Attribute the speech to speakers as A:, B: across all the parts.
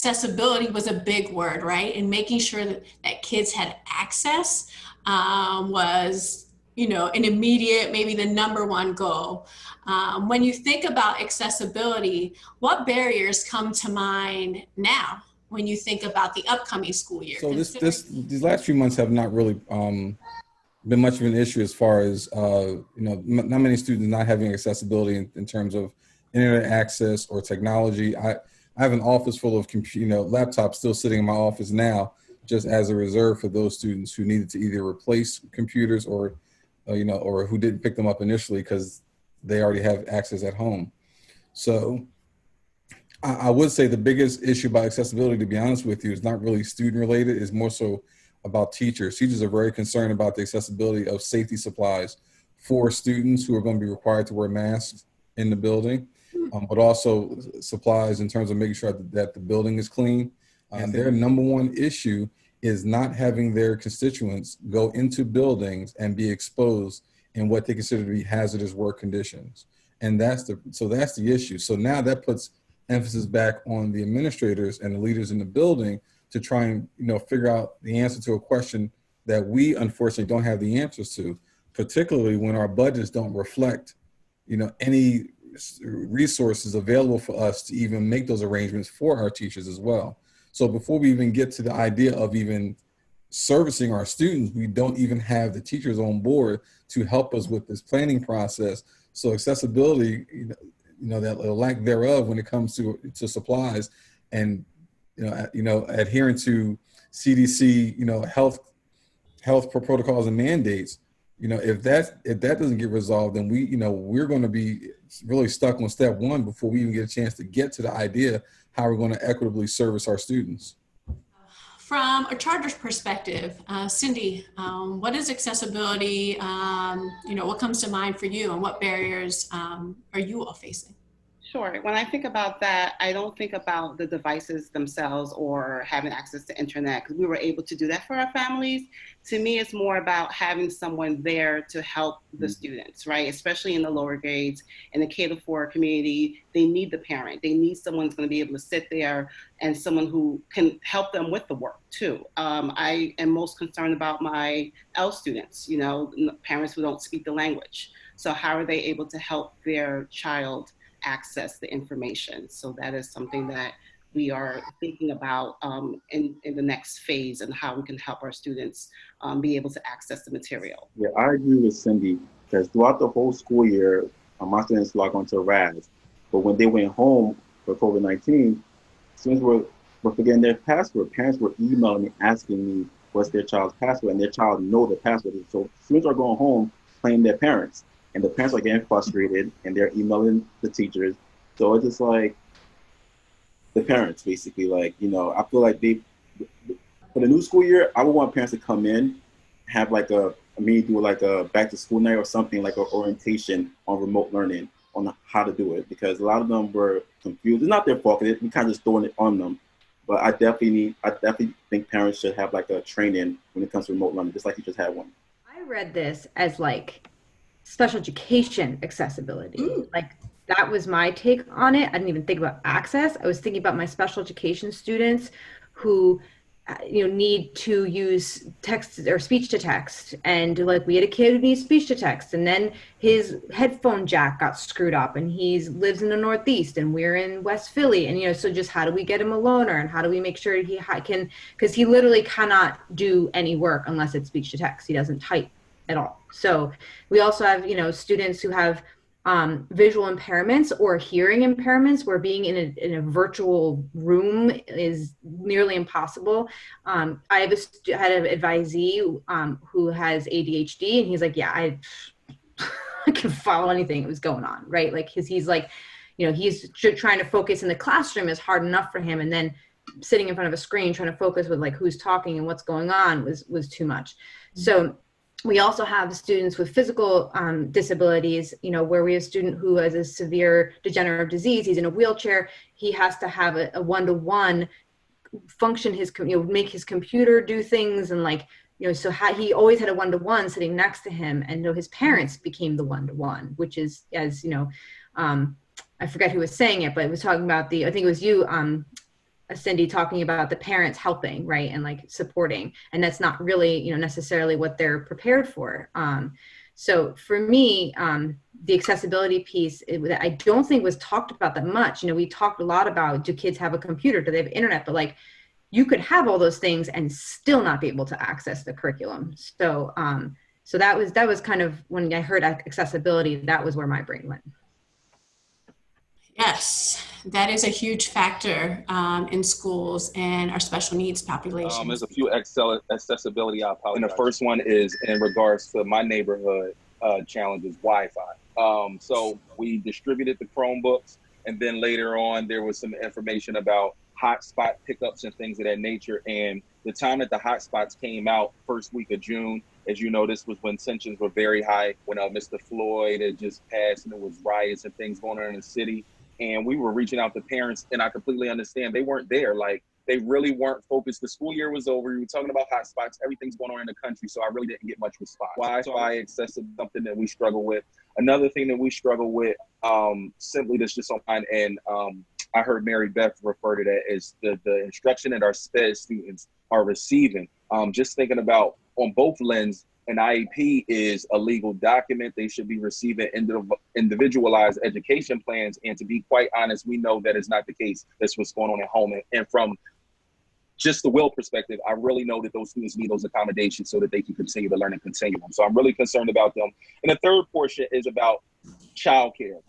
A: accessibility was a big word, right? And making sure that kids had access was, an immediate, maybe the number one goal. When you think about accessibility, what barriers come to mind now when you think about the upcoming school year?
B: So these last few months have not really been much of an issue as far as not many students not having accessibility in terms of internet access or technology. I have an office full of laptops still sitting in my office now, just as a reserve for those students who needed to either replace computers or who didn't pick them up initially because they already have access at home. So I would say the biggest issue about accessibility, to be honest with you, is not really student related. It's more so about teachers. Teachers are very concerned about the accessibility of safety supplies for students who are going to be required to wear masks in the building, but also supplies in terms of making sure that the building is clean. And their number one issue is not having their constituents go into buildings and be exposed in what they consider to be hazardous work conditions. And that's the issue. So now that puts emphasis back on the administrators and the leaders in the building to try and figure out the answer to a question that we unfortunately don't have the answers to, particularly when our budgets don't reflect any resources available for us to even make those arrangements for our teachers as well. So before we even get to the idea of even servicing our students, we don't even have the teachers on board to help us with this planning process. So accessibility, that lack thereof when it comes to supplies and adhering to CDC health protocols and mandates, if that doesn't get resolved, then we're going to be really stuck on step one before we even get a chance to get to the idea how we're going to equitably service our students.
A: From a charter's perspective, Cindy, what is accessibility? What comes to mind for you, and what barriers are you all facing?
C: Sure. When I think about that, I don't think about the devices themselves or having access to internet, because we were able to do that for our families. To me, it's more about having someone there to help the students, right? Especially in the lower grades, in the K-4 community, they need the parent. They need someone who's going to be able to sit there and someone who can help them with the work too. I am most concerned about my L students, parents who don't speak the language. So how are they able to help their child access the information? So that is something that we are thinking about in the next phase, and how we can help our students be able to access the material.
D: Yeah, I agree with Cindy, because throughout the whole school year, my students log on to RAS, but when they went home for COVID-19, students were forgetting their password. Parents were emailing me asking me what's their child's password, and their child know the password. So students are going home playing their parents. And the parents are getting frustrated, and they're emailing the teachers. So it's just like the parents, basically, I feel like for the new school year, I would want parents to come in, have do a back to school night or something, like an orientation on remote learning, on how to do it, because a lot of them were confused. It's not their fault, we kind of just throwing it on them. But I definitely think parents should have a training when it comes to remote learning, just like you just had one.
E: I read this as special education accessibility. That was my take on it. I didn't even think about access. I was thinking about my special education students who need to use text or speech to text, and we had a kid who needs speech to text, and then his headphone jack got screwed up, and he lives in the Northeast and we're in West Philly, and so just how do we get him a loaner, and how do we make sure he can, because he literally cannot do any work unless it's speech to text. He doesn't type at all. So we also have, students who have visual impairments or hearing impairments, where being in a virtual room is nearly impossible. I had an advisee who has ADHD, and he's like, yeah, I can follow anything that was going on, right? Because he's he's trying to focus in the classroom is hard enough for him, and then sitting in front of a screen trying to focus with who's talking and what's going on was too much. So we also have students with physical disabilities, where we have a student who has a severe degenerative disease. He's in a wheelchair. He has to have a one-to-one function, make his computer do things, and he always had a one-to-one sitting next to him, and his parents became the one-to-one, which is, as I forget who was saying it, but it was talking about I think it was you, Cindy talking about the parents helping, right, and like supporting, and that's not really, you know, necessarily what they're prepared for. So for me, the accessibility piece, I don't think was talked about that much. You know, we talked a lot about, do kids have a computer? Do they have internet? But like, you could have all those things and still not be able to access the curriculum. So, so that was kind of, when I heard accessibility, that was where my brain went.
A: Yes, that is a huge factor in schools and our special needs population.
F: There's a few accessibility, I apologize. And the first one is in regards to my neighborhood challenges, Wi-Fi. So we distributed the Chromebooks, and then later on there was some information about hotspot pickups and things of that nature. And the time that the hotspots came out, first week of June, as you know, this was when tensions were very high, when Mr. Floyd had just passed and there was riots and things going on in the city. And we were reaching out to parents, and I completely understand they weren't there. Like, they really weren't focused. The school year was over. We were talking about hotspots. Everything's going on in the country. So I really didn't get much response. Wi-Fi access is something that we struggle with. Another thing that we struggle with, simply that's just on mine, and I heard Mary Beth refer to that as the instruction that our SPED students are receiving. Just thinking about on both lenses, an IEP is a legal document. They should be receiving individualized education plans. And to be quite honest, we know that is not the case. That's what's going on at home. And from just the will perspective, I really know that those students need those accommodations so that they can continue to learn and continuum. So I'm really concerned about them. And the third portion is about childcare.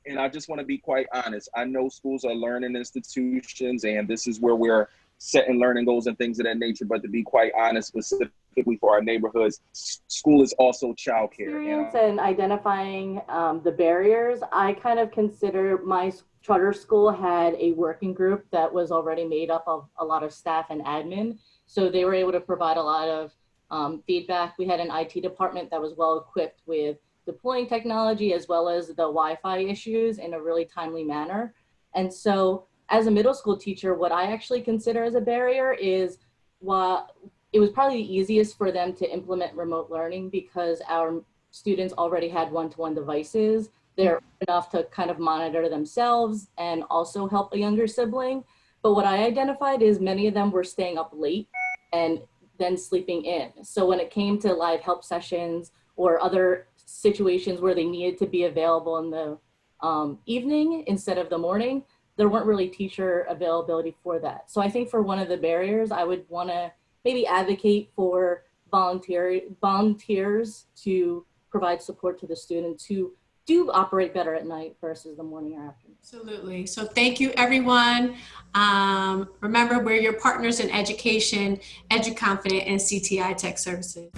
F: And I just want to be quite honest. I know schools are learning institutions, and this is where we're setting learning goals and things of that nature. But to be quite honest, specifically for our neighborhoods, school is also childcare.
G: And identifying the barriers, I kind of consider my charter school had a working group that was already made up of a lot of staff and admin. So they were able to provide a lot of feedback. We had an IT department that was well equipped with deploying technology as well as the Wi-Fi issues in a really timely manner. And so as a middle school teacher, what I actually consider as a barrier is, while it was probably the easiest for them to implement remote learning because our students already had one-to-one devices. They're enough to kind of monitor themselves and also help a younger sibling. But what I identified is many of them were staying up late and then sleeping in. So when it came to live help sessions or other situations where they needed to be available in the evening instead of the morning, there weren't really teacher availability for that. So I think for one of the barriers, I would want to maybe advocate for volunteers to provide support to the students who do operate better at night versus the morning or afternoon.
A: Absolutely. So thank you, everyone. Remember, we're your partners in education, EduConfident, and CTI Tech Services.